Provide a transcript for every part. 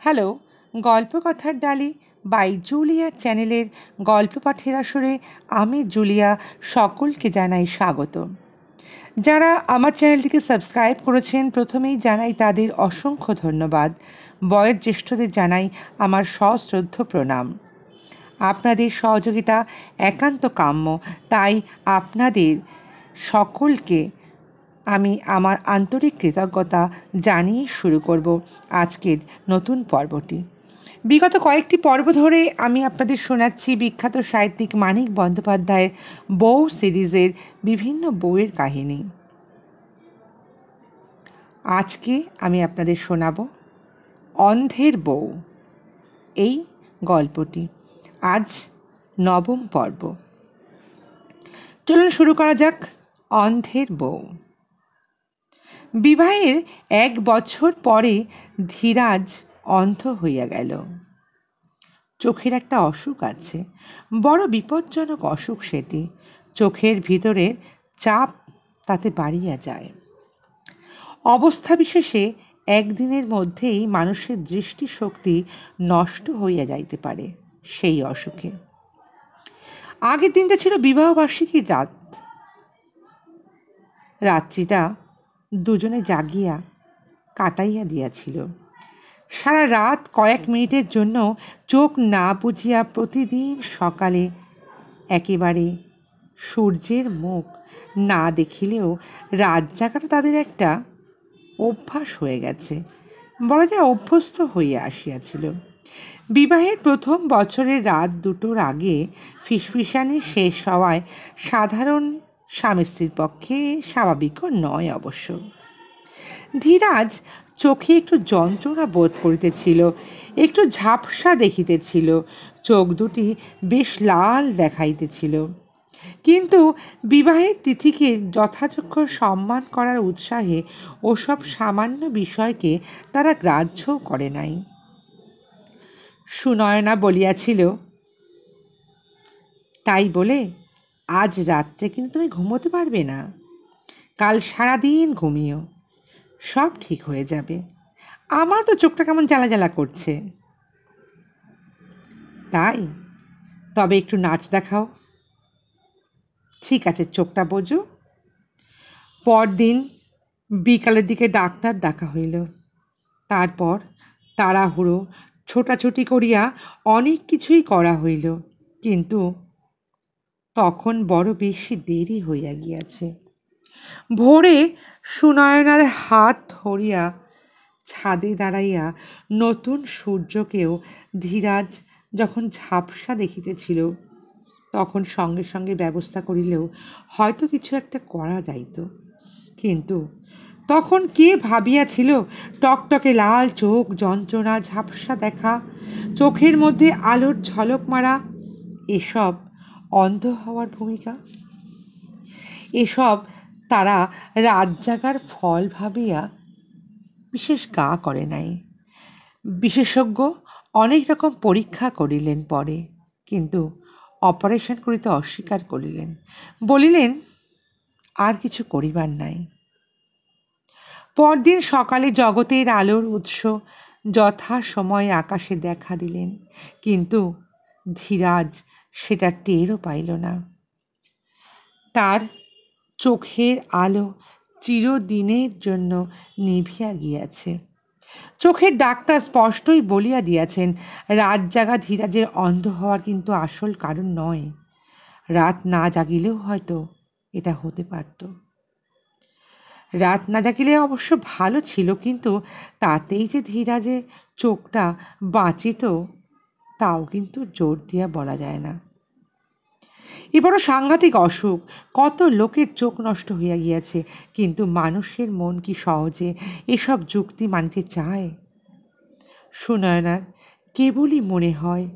Hello, গল্পকথার ডালি by জুলিয়ার চ্যানেলের গল্প পাঠের আসরে আমি জুলিয়া সকলকে জানাই স্বাগত। যারা আমার চ্যানেলটিকে সাবস্ক্রাইব করেছেন প্রথমেই জানাই তাদের অসংখ্য ধন্যবাদ। বয়োজ্যেষ্ঠদের জানাই আমার সশ্রদ্ধ প্রণাম। আপনাদের সহযোগিতা একান্ত কাম্য, তাই আপনাদের সকলকে আমি আমার আন্তরিক কৃতজ্ঞতা জানিয়ে শুরু করব আজকের নতুন পর্বটি। বিগত কয়েকটি পর্ব ধরে আমি আপনাদের শোনাচ্ছি বিখ্যাত সাহিত্যিক মানিক বন্দ্যোপাধ্যায়ের বউ সিরিজের বিভিন্ন বইয়ের কাহিনী। আজকে আমি আপনাদের শোনাব অন্ধের বউ, এই গল্পটি। আজ নবম পর্ব। চলুন শুরু করা যাক। অন্ধের বউ। বিবাহের 1 বছর পরে ধীরাজ অন্ধ হইয়া গেল। চোখের একটা অসুখ আছে, বড় বিপজ্জনক অসুখ সেটি। চোখের ভিতরের চাপ তাতে বাড়িয়া যায়। অবস্থা বিশেষে একদিনের মধ্যেই মানুষের দৃষ্টিশক্তি নষ্ট হইয়া যাইতে পারে সেই অসুখে। আগের দিনটা ছিল বিবাহবার্ষিকীর রাত। রাত্রিটা দুজনে জাগিয়া কাটাইয়া দিয়াছিল। সারা রাত কয়েক মিনিটের জন্য চোখ না বুজিয়া প্রতিদিন সকালে একেবারে সূর্যের মুখ না দেখিলেও রাত জাগাটা তাদের একটা অভ্যাস হয়ে গেছে, বলা যায় অভ্যস্ত হইয়া আসিয়াছিল। বিবাহের প্রথম বছরের রাত দুটোর আগে ফিসফিসানি শেষ হওয়ায় সাধারণ স্বামী স্ত্রীর পক্ষে স্বাভাবিকও নয় অবশ্য। ধীরাজ চোখে একটু যন্ত্রণা বোধ করিতেছিল, একটু ঝাপসা দেখিতেছিল, চোখ দুটি বেশ লাল দেখাইতেছিল। কিন্তু বিবাহের তিথিকে যথাযোগ্য সম্মান করার উৎসাহে ওসব সামান্য বিষয়কে তারা গ্রাহ্যও করে নাই। সুনয়না বলিয়াছিল, তাই বলে আজ রাত্রে কিন্তু তুমি ঘুমোতে পারবে না, কাল সারাদিন ঘুমিও, সব ঠিক হয়ে যাবে। আমার তো চোখটা কেমন জ্বালা জ্বালা করছে। তাই? তবে একটু নাচ দেখাও। ঠিক আছে, চোখটা বোঝো। পরদিন বিকালের দিকে ডাক্তার ডাকা হইল। তারপর তাড়াহুড়ো ছোটাছুটি করিয়া অনেক কিছুই করা হইল, কিন্তু তখন বড় বেশি দেরি হইয়া গিয়াছে। ভোরে সুনয়নার হাত ধরিয়া ছাদে দাঁড়াইয়া নতুন সূর্যকেও ধীরাজ যখন ঝাপসা দেখিতেছিল, তখন সঙ্গে সঙ্গে ব্যবস্থা করিলেও হয়তো কিছু একটা করা যাইত। কিন্তু তখন কে ভাবিয়াছিল টকটকে লাল চোখ, যন্ত্রণা, ঝাপসা দেখা, চোখের মধ্যে আলোর ঝলক মারা, এসব অন্ধ হওয়ার ভূমিকা? এসব তারা রাত জাগার ফল ভাবিয়া বিশেষ গা করে নাই। বিশেষজ্ঞ অনেক রকম পরীক্ষা করিলেন পরে, কিন্তু অপারেশন করিতে অস্বীকার করিলেন, বলিলেন আর কিছু করিবার নাই। পরদিন সকালে জগতের আলোর উৎস যথা সময়ে আকাশে দেখা দিলেন, কিন্তু ধীরাজ সেটা টেরও পাইল না। তার চোখের আলো চিরদিনের জন্য নিভিয়া গিয়াছে। চোখের ডাক্তার স্পষ্টই বলিয়া দিয়াছেন, রাত জাগা ধীরাজের অন্ধ হওয়ার কিন্তু আসল কারণ নয়। রাত না জাগিলেও হয়তো এটা হতে পারত। রাত না জাগিলে অবশ্য ভালো ছিল, কিন্তু তাতেই যে ধীরাজের চোখটা বাঁচিত তাও কিন্তু জোর দিয়া বলা যায় না। এ বড় সাংঘাতিক অসুখ, কত লোকের চোখ নষ্ট হইয়া গিয়াছে, কিন্তু মানুষের মন কি সহজে এসব যুক্তি মানিতে চায়? সুনয়নার কেবলই মনে হয়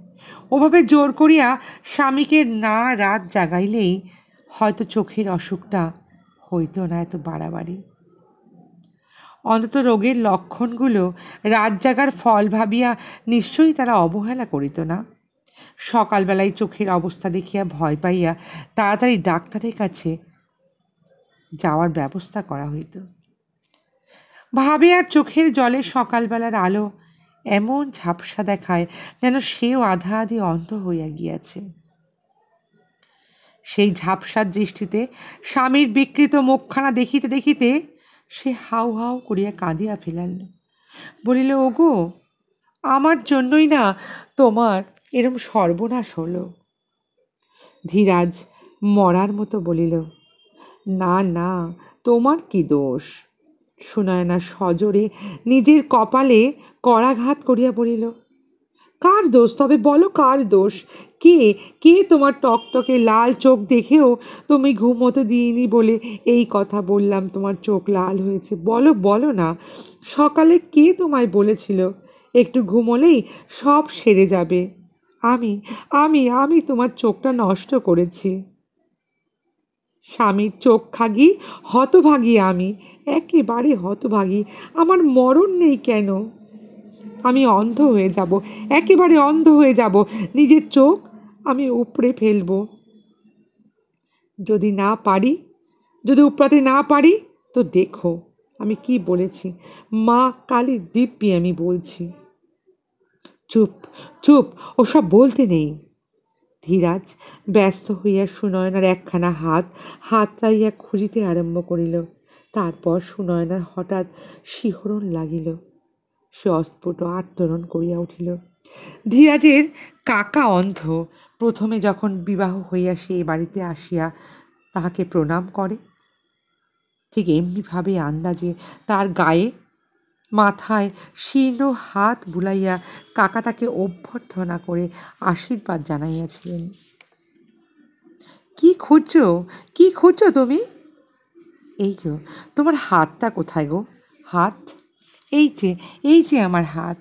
ওভাবে জোর করিয়া স্বামীকে না রাত জাগাইলেই হয়তো চোখের অসুখটা হইত না এত বাড়াবাড়ি। অন্তত রোগের লক্ষণগুলো রাত জাগার ফল ভাবিয়া নিশ্চয়ই তারা অবহেলা করিত না। সকালবেলায় চোখের অবস্থা দেখিয়া ভয় পাইয়া তাড়াতাড়ি ডাক্তারের কাছে যাওয়ার ব্যবস্থা করা হইত। ভাবে আর চোখের জলে সকালবেলার আলো এমন ঝাপসা দেখায় যেন সেও আধা আধি অন্ধ হইয়া গিয়াছে। সেই ঝাপসার দৃষ্টিতে স্বামীর বিকৃত মুখখানা দেখিতে দেখিতে সে হাউ হাউ করিয়া কাঁদিয়া ফেলাল, বলিল, ওগো, আমার জন্যই না তোমার এরম সর্বনাশ হলো। ধীরাজ মরার মতো বলিল, না না, তোমার কি দোষ? সুনয়না সজোরে নিজের কপালে করাঘাত করিয়া বলিল, কার দোষ তবে বলো, কার দোষ? কে কে তোমার টকটকে লাল চোখ দেখেও তুমি ঘুমোতে দিইনি বলে এই কথা বললাম, তোমার চোখ লাল হয়েছে? বলো বলো না, সকালে কে তোমায় বলেছিল একটু ঘুমোলেই সব সেরে যাবে? আমি আমি আমি তোমার চোখটা নষ্ট করেছি। স্বামীর চোখ খাগি, হতভাগী আমি, একেবারে হতভাগী। আমার মরণ নেই কেন? আমি অন্ধ হয়ে যাব, একেবারে অন্ধ হয়ে যাব। নিজের চোখ আমি উপড়ে ফেলব। যদি না পারি, যদি উপড়াতে না পারি, তো দেখো আমি কি বলেছি। মা কালীর দিব্যি আমি বলছি। চুপ চুপ, ওসব বলতে নেই। ধীরাজ ব্যস্ত হইয়া সুনয়নার একখানা হাত হাতড়াইয়া খুঁজিতে আরম্ভ করিল। তারপর সুনয়নার হঠাৎ শিহরণ লাগিল। সে অস্ফুট আত্মরণ করিয়া উঠিল। ধীরাজের কাকা অন্ধ। প্রথমে যখন বিবাহ হইয়া সে এ বাড়িতে আসিয়া তাহাকে প্রণাম করে, ঠিক এমনিভাবে আন্দাজে তার গায়ে মাথায় শীর্ণ হাত বুলাইয়া কাকা তাকে অভ্যর্থনা করে আশীর্বাদ জানাইয়াছিলেন। কি খুঁজছো, কি খুঁজছো তুমি? এই গো, তোমার হাতটা কোথায় গো? হাত? এই যে, এই যে আমার হাত।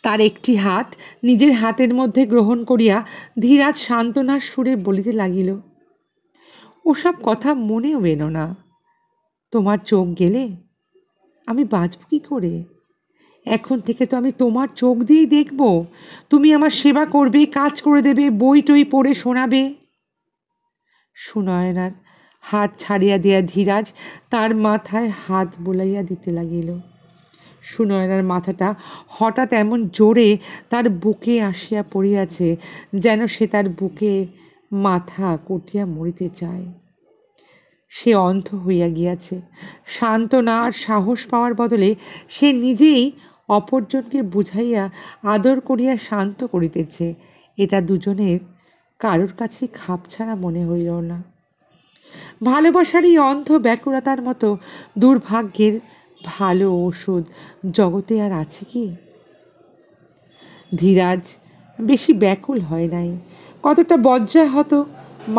তার একটি হাত নিজের হাতের মধ্যে গ্রহণ করিয়া ধীরাজ সান্ত্বনার সুরে বলিতে লাগিল, ওসব কথা মনেও এনো না। তোমার চোখ গেলে আমি বাঁচব কি করে? এখন থেকে তো আমি তোমার চোখ দিয়েই দেখব। তুমি আমার সেবা করবে, কাজ করে দেবে, বই টই পড়ে শোনাবে। সুনয়নার হাত ছাড়িয়া দিয়া ধীরাজ তার মাথায় হাত বুলাইয়া দিতে লাগিল। সুনয়নার মাথাটা হঠাৎ এমন জোরে তার বুকে আসিয়া পড়িয়াছে যেন সে তার বুকে মাথা কটিয়া মরিতে চায়। সে অন্ধ হইয়া গিয়াছে। সান্ত্বনা আর সাহস পাওয়ার বদলে সে নিজেই অপরজনকে বুঝাইয়া আদর করিয়া শান্ত করিতেছে। এটা দুজনের কারোর কাছে খাপছাড়া মনে হইল না। ভালোবাসার এই অন্ধ ব্যাকুলতার মতো দুর্ভাগ্যের ভালো ওষুধ জগতে আর আছে কি? ধীরাজ বেশি ব্যাকুল হয় নাই। কতটা বজ্রাহত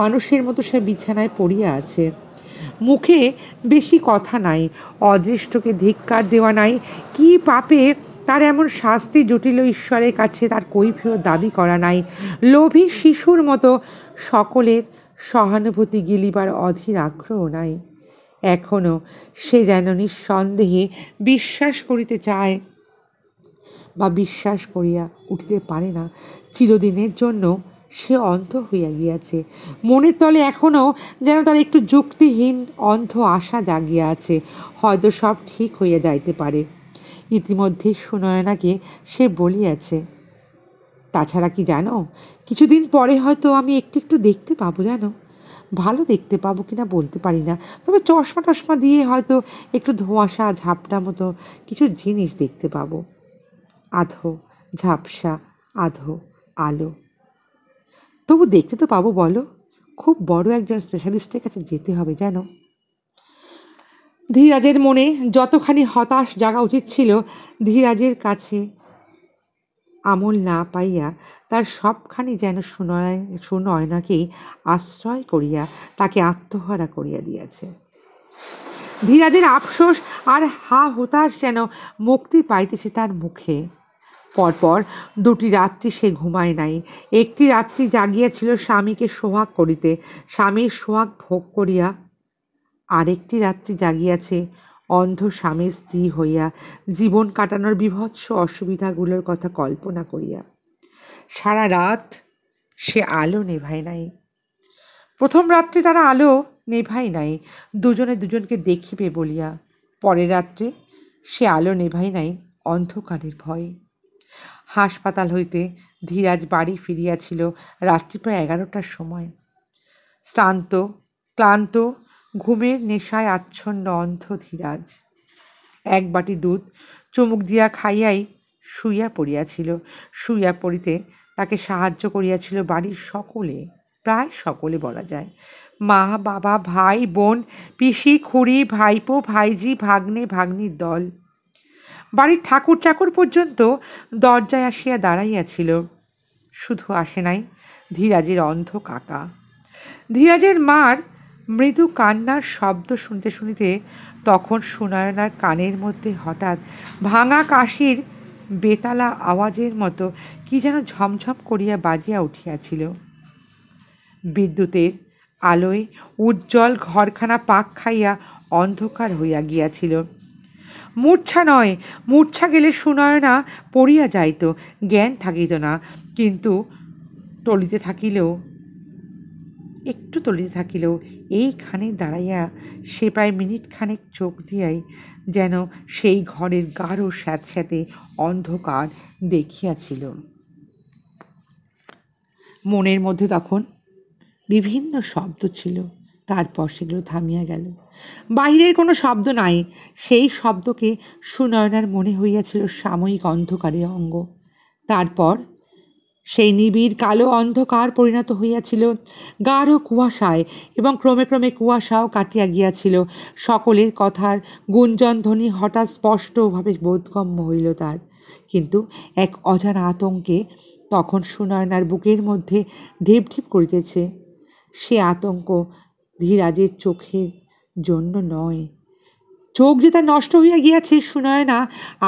মানুষের মতো সে বিছানায় পড়িয়া আছে। মুখে বেশি কথা নাই, অদৃষ্টকে ধিক্কার দেওয়া নাই। কি পাপে তার এমন শাস্তি জটিল ঈশ্বরের কাছে তার কৈফিয়ত দাবি করা নাই। লোভী শিশুর মতো সকলের সহানুভূতি গিলিবার অধীর আগ্রহ নাই। এখনও সে যেন নিঃসন্দেহে বিশ্বাস করিতে চায় বা বিশ্বাস করিয়া উঠিতে পারে না, চিরদিনের জন্য সে অন্ধ হইয়া গিয়াছে। মনের তলে এখনও যেন তার একটু যুক্তিহীন অন্ধ আশা জাগিয়া আছে, হয়তো সব ঠিক হইয়া যাইতে পারে। ইতিমধ্যে সুনয়নাকে সে বলিয়াছে, তাছাড়া কি জানো, কিছুদিন পরে হয়তো আমি একটু একটু দেখতে পাবো, জানো। ভালো দেখতে পাবো কিনা বলতে পারি না, তবে চশমা টশমা দিয়ে হয়তো একটু ধোঁয়াশা ঝাপটা মতো কিছু জিনিস দেখতে পাবো। আধো ঝাপসা, আধো আলো, তবু দেখতে তো পাবো। বলো, খুব বড় একজন স্পেশালিস্টের কাছে যেতে হবে, জানো। ধীরাজের মনে যতখানি হতাশ জাগা উচিত ছিল, ধীরাজের কাছে আমল না পাইয়া তার সবখানি যেন সুনয়নাকেই আশ্রয় করিয়া তাকে আত্মহারা করিয়া দিয়াছে। ধীরাজের আফসোস আর হা হুতাশ যেন মুক্তি পাইতেছে তার মুখে। পরপর দুটি রাত্রি সে ঘুমায় নাই। একটি রাত্রি জাগিয়াছিল স্বামীকে সোহাগ করিতে, স্বামীর সোহাগ ভোগ করিয়া। আরেকটি রাত্রি জাগিয়াছে অন্ধ স্বামীর স্ত্রী হইয়া, জীবন কাটানোর বীভৎস অসুবিধাগুলোর কথা কল্পনা করিয়া। সারা রাত সে আলো নেভায় নাই। প্রথম রাত্রে তারা আলো নেভাই নাই দুজনে দুজনকে দেখিবে বলিয়া। পরের রাত্রে সে আলো নেভাই নাই অন্ধকারের ভয়। হাসপাতাল হইতে ধীরাজ বাড়ি ফিরিয়াছিল রাত্রি প্রায় 11টার সময়। শ্রান্ত, ক্লান্ত, ঘুমের নেশায় আচ্ছন্ন অন্ধ ধীরাজ এক বাটি দুধ চুমুক দিয়া খাইয়াই শুইয়া পড়িয়াছিল। শুইয়া পড়িতে তাকে সাহায্য করিয়াছিল বাড়ির সকলে, প্রায় সকলে বলা যায়। মা, বাবা, ভাই, বোন, পিসি, খুড়ি, ভাইপো, ভাইঝি, ভাগ্নে, ভাগ্নির দল। বাড়ির ঠাকুর চাকর পর্যন্ত দরজায় আসিয়া দাঁড়াইয়াছিল। শুধু আসে নাই ধীরাজের অন্ধ কাকা। ধীরাজের মার মৃদু কান্নার শব্দ শুনতে শুনিতে তখন সুনয়নার কানের মধ্যে হঠাৎ ভাঙা কাশির বেতালা আওয়াজের মতো কি যেন ঝমঝম করিয়া বাজিয়া উঠিয়াছিল। বিদ্যুতের আলোয় উজ্জ্বল ঘরখানা পাক খাইয়া অন্ধকার হইয়া গিয়াছিল। মূর্ছা নয়, মূর্ছা গেলে সুনয়না পড়িয়া যাইত, জ্ঞান থাকিত না। কিন্তু একটু তলিতে থাকিলেও এইখানে দাঁড়াইয়া সে প্রায় মিনিট খানেক চোখ দিয়াই যেন সেই ঘরের গাঢ় স্যাঁতস্যাঁতে অন্ধকার দেখিয়াছিল। মনের মধ্যে তখন বিভিন্ন শব্দ ছিল, তারপর সেগুলো থামিয়া গেল। বাহিরের কোনো শব্দ নাই, সেই শব্দকে সুনয়নার মনে হইয়াছিল সাময়িক অন্ধকারের অঙ্গ। তারপর সেই নিবিড় কালো অন্ধকার পরিণত হইয়াছিল গাঢ় কুয়াশায়, এবং ক্রমে ক্রমে কুয়াশাও কাটিয়া গিয়াছিল। সকলের কথার গুঞ্জনধ্বনি হঠাৎ স্পষ্টভাবে বোধগম্য হইল তার। কিন্তু এক অজানা আতঙ্কে তখন সুনয়নার বুকের মধ্যে ঢিপ ঢিপ করিতেছে। সে আতঙ্ক ধীরাজের চোখের জন্য নয়। চোখ যে তার নষ্ট হইয়া গিয়াছে সুনয়না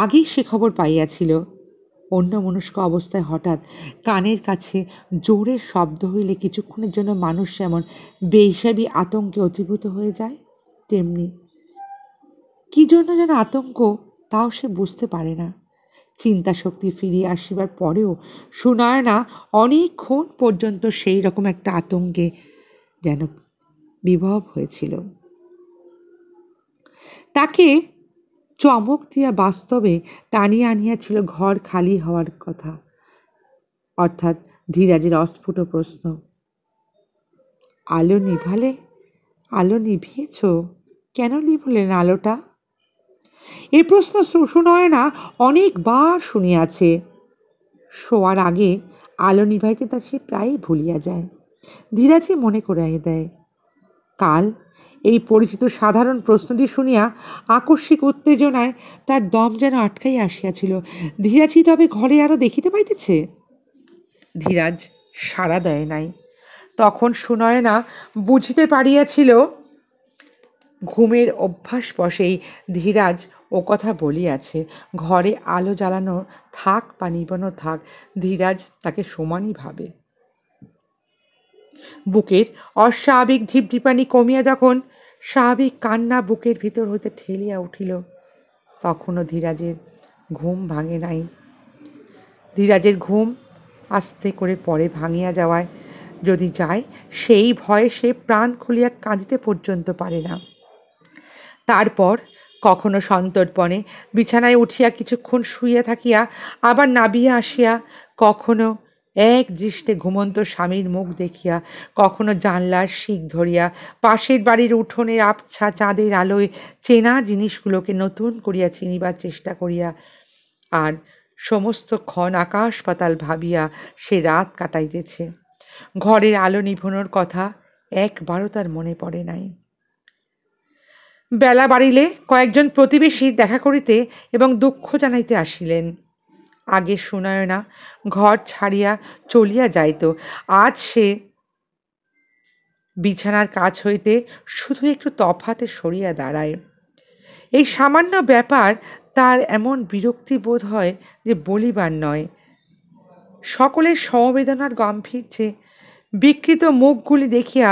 আগেই সে খবর পাইয়াছিল। অন্যমনস্ক অবস্থায় হঠাৎ কানের কাছে জোরের শব্দ হইলে কিছুক্ষণের জন্য মানুষ যেমন বেহিসাবি আতঙ্কে অধিভূত হয়ে যায়, তেমনি কি জন্য যেন আতঙ্ক, তাও সে বুঝতে পারে না। চিন্তা শক্তি ফিরিয়ে আসিবার পরেও সুনয়না অনেকক্ষণ পর্যন্ত সেই রকম একটা আতঙ্কে যেন বিভব হয়েছিল। তাকে চমক দিয়া বাস্তবে টানিয়া আনিয়াছিল ঘর খালি হওয়ার কথা, অর্থাৎ ধীরাজের অস্ফুট প্রশ্ন, আলো নিভালে? আলো নিভিয়েছ? কেন নিভলেন আলোটা? এই প্রশ্ন সুনয়না অনেকবার শুনিয়াছে। শোয়ার আগে আলো নিভাইতে তা সে প্রায়ই ভুলিয়া যায়। ধীরাজই মনে করাইয়া দেয়। কাল এই পরিচিত সাধারণ প্রশ্নটি শুনিয়া আকস্মিক উত্তেজনায় তার দম যেন আটকাইয়া আসিয়াছিল। ধীরাজই তবে ঘরে আরও দেখিতে পাইতেছে? ধীরাজ সাড়া দেয় নাই। তখন সুনয়না বুঝিতে পারিয়াছিল ঘুমের অভ্যাস বশেই ধীরাজ ও কথা বলিয়াছে। ঘরে আলো জ্বালানো থাক বা নিবানো থাক, ধীরাজ তাকে সমানই ভাবে। বুকের অস্বাভাবিক ঢিপঢিপানি কমিয়া যখন স্বাভাবিক কান্না বুকের ভিতর হইতে ঠেলিয়া উঠিল, তখনও ধীরাজের ঘুম ভাঙে নাই। ধীরাজের ঘুম আস্তে করে পরে ভাঙিয়া যাওয়ায় যদি যায়, সেই ভয়ে সে প্রাণ খুলিয়া কাঁদিতে পর্যন্ত পারে না। তারপর কখনো সন্তর্পণে বিছানায় উঠিয়া কিছুক্ষণ শুইয়া থাকিয়া আবার নাবিয়া আসিয়া, কখনো এক দৃষ্টে ঘুমন্ত স্বামীর মুখ দেখিয়া, কখনো জানলার শিক ধরিয়া পাশের বাড়ির উঠোনের আবছা চাঁদের আলোয় চেনা জিনিসগুলোকে নতুন করিয়া চিনিবার চেষ্টা করিয়া, আর সমস্তক্ষণ আকাশ পাতাল ভাবিয়া সে রাত কাটাইতেছে। ঘরের আলো নিভানোর কথা একবারও তার মনে পড়ে নাই। বেলা বাড়িলে কয়েকজন প্রতিবেশী দেখা করিতে এবং দুঃখ জানাইতে আসিলেন। আগে সুনয়না ঘর ছাড়িয়া চলিয়া যাইত, আজ সে বিছানার কাছ হইতে শুধু একটু তফাতে সরিয়া দাঁড়ায়। এই সামান্য ব্যাপার তার এমন বিরক্তি বোধ হয় যে বলিবার নয়। সকলের সমবেদনার গাম্ভীর্যে বিকৃত মুখগুলি দেখিয়া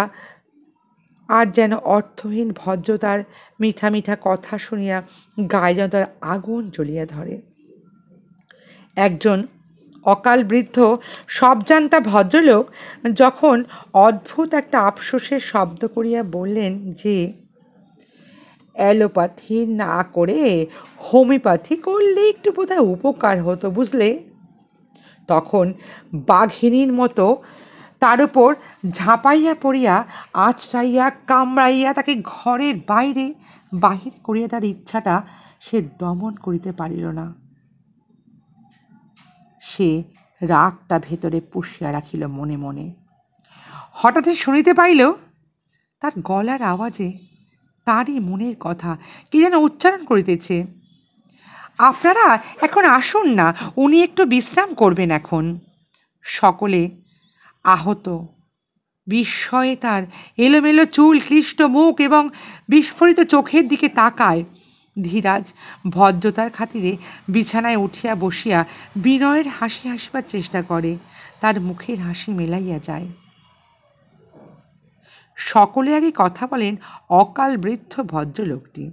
আর যেন অর্থহীন ভদ্রতার মিঠা মিঠা কথা শুনিয়া গায়ে যেন তার আগুন জ্বলিয়া ধরে। একজন অকাল বৃদ্ধ সবজান্তা ভদ্রলোক যখন অদ্ভুত একটা আফসোসের শব্দ করিয়া বললেন যে, অ্যালোপ্যাথি না করে হোমিওপ্যাথি করলে একটু বোধহয় উপকার হতো, বুঝলে। তখন বাঘিনীর মতো তার উপর ঝাঁপাইয়া পড়িয়া আঁচড়াইয়া কামড়াইয়া তাকে ঘরের বাইরে বাহির করিয়া তার ইচ্ছাটা সে দমন করিতে পারিল না। সে রাগটা ভেতরে পুষিয়া রাখিল মনে মনে। হঠাৎ শুনিতে পাইল তার গলার আওয়াজে তারই মনের কথা কি যেন উচ্চারণ করিতেছে। আপনারা এখন আসুন না, উনি একটু বিশ্রাম করবেন এখন। সকলে আহত বিস্ময়ে তার এলোমেলো চুল, ক্লিষ্ট মুখ এবং বিস্ফোরিত চোখের দিকে তাকায়। ধীরাজ ভদ্রতার খাতিরে বিছানায় উঠিয়া বসিয়া বিনয়ের হাসি হাসিবার চেষ্টা করে, তার মুখের হাসি মেলাইয়া যায়। সকলে আগে কথা বলেন অকাল বৃদ্ধ ভদ্রলোকটি।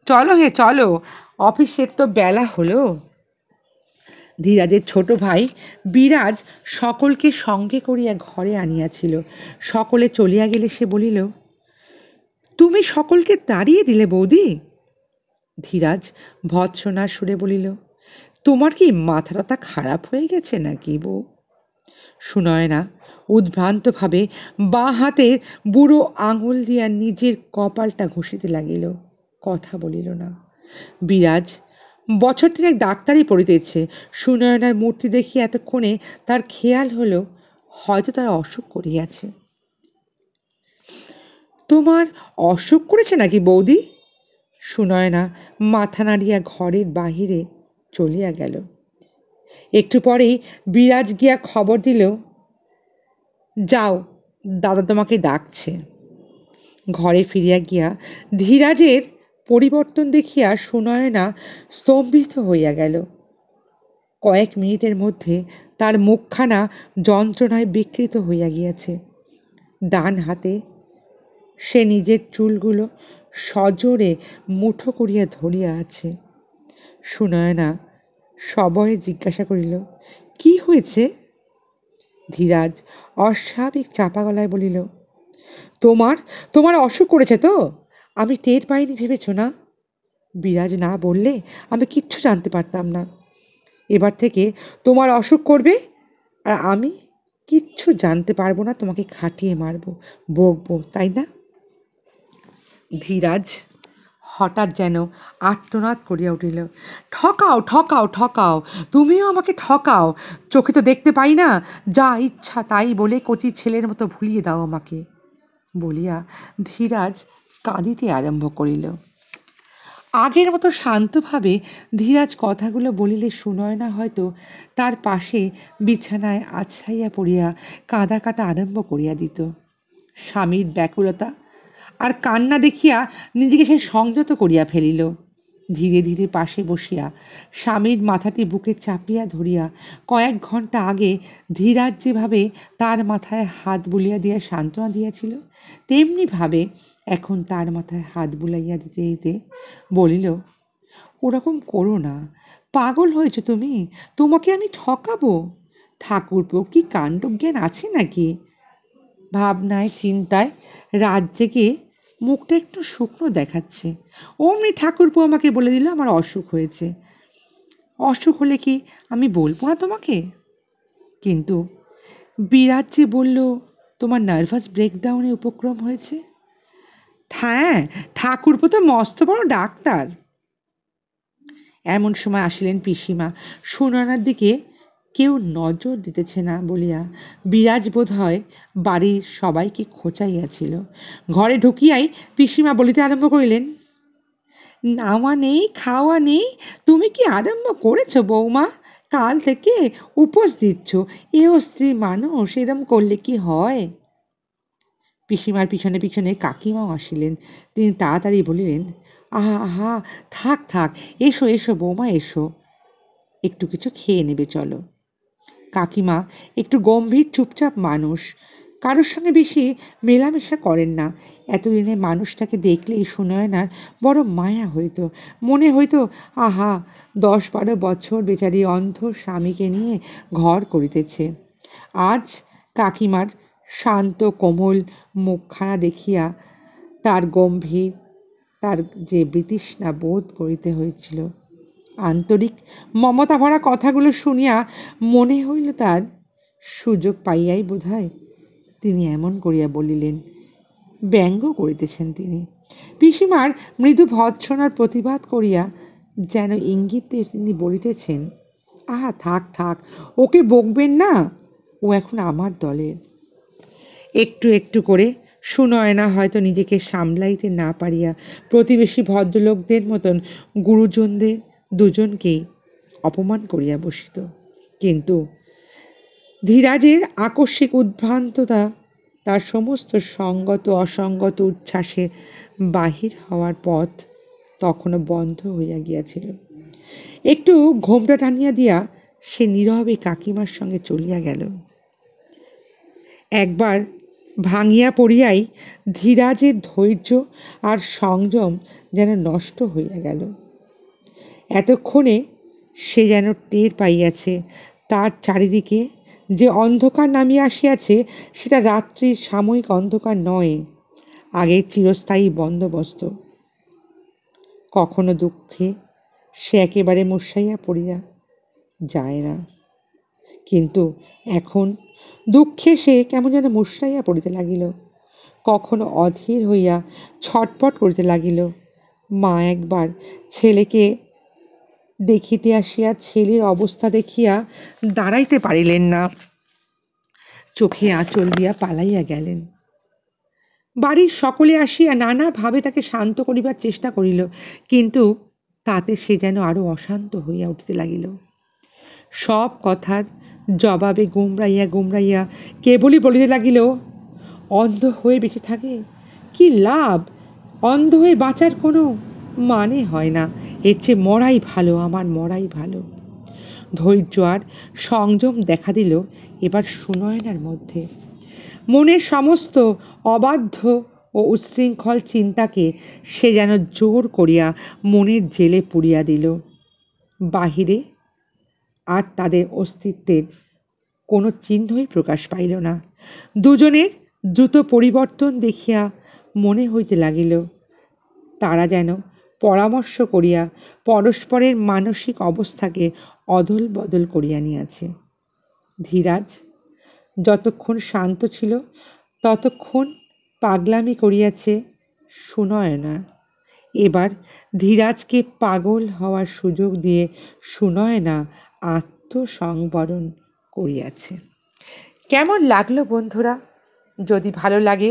চলো হে চলো, অফিসের তো বেলা হলো। ধীরাজের ছোট ভাই বিরাজ সকলকে সঙ্গে করিয়া ঘরে আনিয়াছিল। সকলে চলিয়া গেলে সে বলিল, তুমি সকলকে তাড়িয়ে দিলে বৌদি? ধীরাজ ভৎসনার সুরে বলিল, তোমার কি মাথাটা খারাপ হয়ে গেছে নাকি বউ? সুনয়না উদ্ভ্রান্তভাবে বাঁ হাতের বুড়ো আঙুল দিয়া নিজের কপালটা ঘষিতে লাগিল, কথা বলিল না। বিরাজ বছর 3 ডাক্তারি পড়িতেছে। সুনয়নার মূর্তি দেখিয়া এতক্ষণে তার খেয়াল হলো হয়তো তার অসুখ করিয়াছে। তোমার অসুখ করেছে নাকি বৌদি? সুনয়না মাথা নাড়িয়া ঘরের বাহিরে চলিয়া গেল। একটু পরেই বিরাজ গিয়া খবর দিল, যাও, দাদা তোমাকে ডাকছে। ঘরে ফিরিয়া গিয়া ধীরাজের পরিবর্তন দেখিয়া সুনয়না স্তম্ভিত হইয়া গেল। কয়েক মিনিটের মধ্যে তার মুখখানা যন্ত্রণায় বিকৃত হইয়া গিয়াছে। ডান হাতে সে নিজের চুলগুলো সজোরে মুঠো করিয়া ধরিয়া আছে। সুনয়না সবয়ে জিজ্ঞাসা করিল, কি হয়েছে? ধীরাজ অস্বাভাবিক চাপা গলায় বলিল, তোমার তোমার অসুখ করেছে তো? আমি টের পাইনি ভেবেছ না? বিরাজ না বললে আমি কিচ্ছু জানতে পারতাম না। এবার থেকে তোমার অসুখ করবে আর আমি কিচ্ছু জানতে পারবো না, তোমাকে খাটিয়ে মারবো, বকবো, তাই না? ধীরাজ হঠাৎ যেন আর্তনাদ করিয়া উঠিল, ঠকাও ঠকাও ঠকাও, তুমিও আমাকে ঠকাও, চোখে তো দেখতে পাই না, যা ইচ্ছা তাই বলে কচি ছেলের মতো ভুলিয়ে দাও আমাকে, বলিয়া ধীরাজ কাঁদিতে আরম্ভ করিল। আগের মতো শান্তভাবে ধীরাজ কথাগুলো বলিলে সুনয়না হয়তো তার পাশে বিছানায় আছাইয়া পড়িয়া কাঁদা কাটা আরম্ভ করিয়া দিত। স্বামীর ব্যাকুলতা আর কান্না দেখিয়া নিজেকে সে সংযত করিয়া ফেলিল। ধীরে ধীরে পাশে বসিয়া স্বামীর মাথাটি বুকে চাপিয়া ধরিয়া কয়েক ঘন্টা আগে ধীরাজ যেভাবে তার মাথায় হাত বুলিয়া দিয়া সান্ত্বনা দিয়াছিল, তেমনিভাবে এখন তার মাথায় হাত বুলাইয়া দিতে দিতে বলিল, ওরকম করো না, পাগল হয়েছ তুমি, তোমাকে আমি ঠকাবো? ঠাকুরপো কি কাণ্ডজ্ঞান আছে নাকি? ভাবনায় চিন্তায় রাত জেগে মুখটা একটু শুকনো দেখাচ্ছে। অমনি ঠাকুরপো আমাকে বলে দিল আমার অসুখ হয়েছে। অসুখ হলে কি আমি বলবো না তোমাকে? কিন্তু বিরাট যে বলল তোমার নার্ভাস ব্রেকডাউনে উপক্রম হয়েছে। হ্যাঁ, ঠাকুরপো তো মস্ত বড় ডাক্তার। এমন সময় আসিলেন পিসিমা। সুনয়নার দিকে কেউ নজর দিতেছে না বলিয়া বিরাজ বোধ হয় বাড়ির সবাইকে খোঁচাইয়াছিল। ঘরে ঢুকিয়াই পিসিমা বলিতে আরম্ভ করিলেন, নাওয়া নেই খাওয়া নেই, তুমি কি আরম্ভ করেছ বৌমা? কাল থেকে উপোস দিচ্ছ, এও স্ত্রী মানুষ, এরম করলে কি হয়? পিসিমার পিছনে পিছনে কাকিমাও আসিলেন। তিনি তাড়াতাড়ি বলিলেন, আহা আহা, থাক থাক, এসো এসো বৌমা এসো, একটু কিছু খেয়ে নেবে চলো। কাকিমা একটু গম্ভীর চুপচাপ মানুষ, কারোর সঙ্গে বেশি মেলামেশা করেন না। এতদিনে মানুষটাকে দেখলেই সুনয়নার বড় মায়া হইত। মনে হইতো, আহা, 10-12 বছর বেচারি অন্ধ স্বামীকে নিয়ে ঘর করিতেছে। আজ কাকিমার শান্ত কোমল মুখখানা দেখিয়া তার গম্ভীর তার যে বিতৃষ্ণা বোধ করিতে হয়েছিল। আন্তরিক মমতা ভরা কথাগুলো শুনিয়া মনে হইল তার সুযোগ পাইয়াই বোধহয় তিনি এমন করিয়া বলিলেন। ব্যঙ্গ করিতেছেন তিনি। পিসিমার মৃদু ভৎসনার প্রতিবাদ করিয়া যেন ইঙ্গিতে তিনি বলিতেছেন, আহা থাক থাক, ওকে বকবেন না, ও এখন আমার দলের। একটু একটু করে সুনয়না হয়তো নিজেকে সামলাইতে না পারিয়া প্রতিবেশী ভদ্রলোকদের মতন গুরুজনদের দুজনকেই অপমান করিয়া বসিত। কিন্তু ধীরাজের আকস্মিক উদ্ভ্রান্ততা তার সমস্ত সঙ্গত অসঙ্গত উচ্ছ্বাসে বাহির হওয়ার পথ তখনও বন্ধ হইয়া গিয়াছিল। একটু ঘোমটা টানিয়া দিয়া সে নীরবে কাকিমার সঙ্গে চলিয়া গেল। একবার ভাঙিয়া পড়িয়াই ধীরাজের ধৈর্য আর সংযম যেন নষ্ট হইয়া গেল। এতক্ষণে সে যেন টের পাইয়াছে তার চারিদিকে যে অন্ধকার নামিয়া আসিয়াছে সেটা রাত্রির সাময়িক অন্ধকার নয়, আগের চিরস্থায়ী বন্দোবস্ত। কখনো দুঃখে সে একেবারে মুর্ছাইয়া পড়িয়া যায় না, কিন্তু এখন দুঃখে সে কেমন যেন মুর্ছাইয়া পড়িতে লাগিল। কখনো অধীর হইয়া ছটপট করিতে লাগিল। মা একবার ছেলেকে দেখিতে আসিয়া ছেলের অবস্থা দেখিয়া দাঁড়াইতে পারিলেন না, চোখে আঁচল দিয়া পালাইয়া গেলেন। বাড়ির সকলে আসিয়া নানাভাবে তাকে শান্ত করিবার চেষ্টা করিল, কিন্তু তাতে সে যেন আরও অশান্ত হইয়া উঠিতে লাগিল। সব কথার জবাবে গুমরাইয়া গুমরাইয়া কেবলই বলিতে লাগিল, অন্ধ হয়ে বেঁচে থাকে কি লাভ? অন্ধ হয়ে বাঁচার কোনো মানে হয় না। এর চেয়ে মরাই ভালো, আমার মরাই ভালো। ধৈর্য আর সংযম দেখা দিল এবার সুনয়নার মধ্যে। মনের সমস্ত অবাধ্য ও উচ্ছৃঙ্খল চিন্তাকে সে যেন জোর করিয়া মনের জেলে পুড়িয়া দিল। বাহিরে আর তাদের অস্তিত্বের কোনো চিহ্নই প্রকাশ পাইল না। দুজনের দ্রুত পরিবর্তন দেখিয়া মনে হইতে লাগিল তারা যেন পরামর্শ করিয়া পরস্পরের মানসিক অবস্থাকে অদল বদল করিয়া নিয়াছে। ধীরাজ যতক্ষণ শান্ত ছিল ততক্ষণ পাগলামি করিয়াছে সুনয়না। এবার ধীরাজকে পাগল হওয়ার সুযোগ দিয়ে সুনয়না আত্মসংবরণ করিয়াছে। কেমন লাগলো বন্ধুরা? যদি ভালো লাগে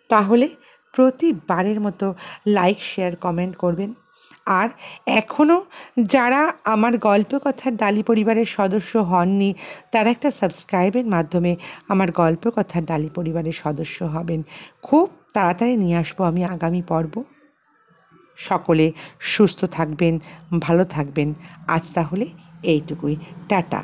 তাহলে প্রতিবারের মতো লাইক, শেয়ার, কমেন্ট করবেন। আর এখনও যারা আমার গল্পকথার ডালি পরিবারের সদস্য হননি তারা একটা সাবস্ক্রাইবের মাধ্যমে আমার গল্পকথার ডালি পরিবারের সদস্য হবেন। খুব তাড়াতাড়ি নিয়ে আসবো আমি আগামী পর্ব। সকলে সুস্থ থাকবেন, ভালো থাকবেন। আজ তাহলে এইটুকুই। টাটা।